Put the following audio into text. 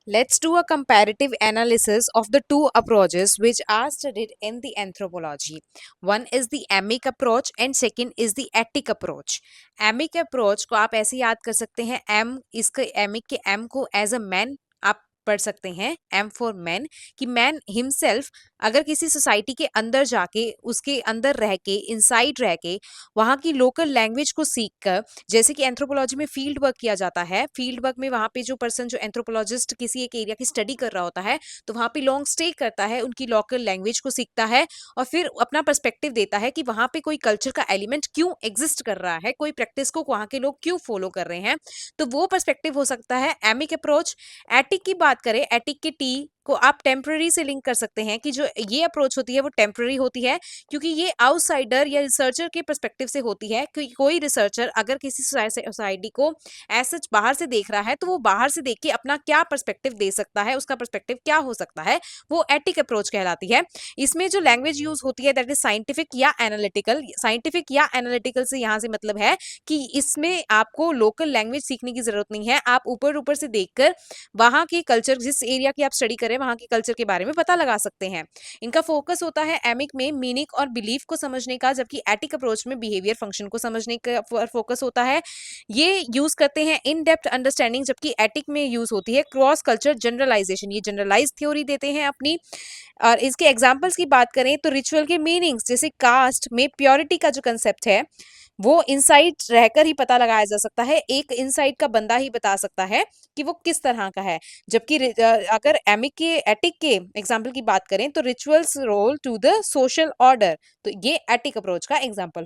Let's do a comparative analysis of the two approaches which are studied in the anthropology. One is the amic approach and second is the etic approach. Amic approach को आप ऐसे याद कर सकते हैं M इसके amic के M को एज अ मैन आप पढ़ सकते हैं एम फॉर मैन कि मैन हिमसेल्फ अगर किसी सोसाइटी के अंदर जाके उसके अंदर रह के इनसाइड रह के वहाँ की लोकल लैंग्वेज को सीख कर जैसे कि एंथ्रोपोलॉजी में फील्ड वर्क किया जाता है फील्ड वर्क में वहाँ पे जो पर्सन जो एंथ्रोपोलॉजिस्ट किसी एक एरिया की स्टडी कर रहा होता है तो वहाँ पे लॉन्ग स्टे करता है उनकी लोकल लैंग्वेज को सीखता है और फिर अपना पर्सपेक्टिव देता है कि वहाँ पे कोई कल्चर का एलिमेंट क्यों एग्जिस्ट कर रहा है कोई प्रैक्टिस को वहाँ के लोग क्यों फॉलो कर रहे हैं तो वो पर्सपेक्टिव हो सकता है एमिक अप्रोच। एटिक की बात करें एटिक के टी को आप टेम्पररी से लिंक कर सकते हैं कि जो ये अप्रोच होती है वो टेम्पररी होती है क्योंकि ये आउटसाइडर या रिसर्चर के पर्सपेक्टिव से होती है कि कोई रिसर्चर अगर किसी सोसाइटी को ऐसे बाहर से देख रहा है तो वो बाहर से देख के अपना क्या पर्सपेक्टिव दे सकता है उसका पर्सपेक्टिव क्या हो सकता है वो एटिक अप्रोच कहलाती है। इसमें जो लैंग्वेज यूज होती है दैट इज साइंटिफिक या एनालिटिकल से यहाँ से मतलब है कि इसमें आपको लोकल लैंग्वेज सीखने की जरूरत नहीं है आप ऊपर ऊपर से देखकर वहाँ के कल्चर जिस एरिया की आप स्टडी करें वहाँ के कल्चर के बारे में पता लगा सकते हैं। इनका फोकस होता है एमिक में मीनिंग और बिलीफ को समझने का जबकि एटिक अप्रोच में बिहेवियर फंक्शन को समझने का फोकस होता है। ये यूज करते हैं इन डेप्थ अंडरस्टैंडिंग जबकि एटिक में यूज होती है क्रॉस कल्चर जनरलाइजेशन ये जनरलाइज थ्योरी देते हैं अपनी। और इसके एग्जाम्पल्स की बात करें तो रिचुअल के मीनिंग्स जैसे कास्ट में प्योरिटी का जो कंसेप्ट है वो इनसाइड रहकर ही पता लगाया जा सकता है एक इनसाइड का बंदा ही बता सकता है कि वो किस तरह का है। जबकि अगर एमिक के एटिक के एग्जाम्पल की बात करें तो rituals role to the social order तो ये एटिक अप्रोच का एग्जाम्पल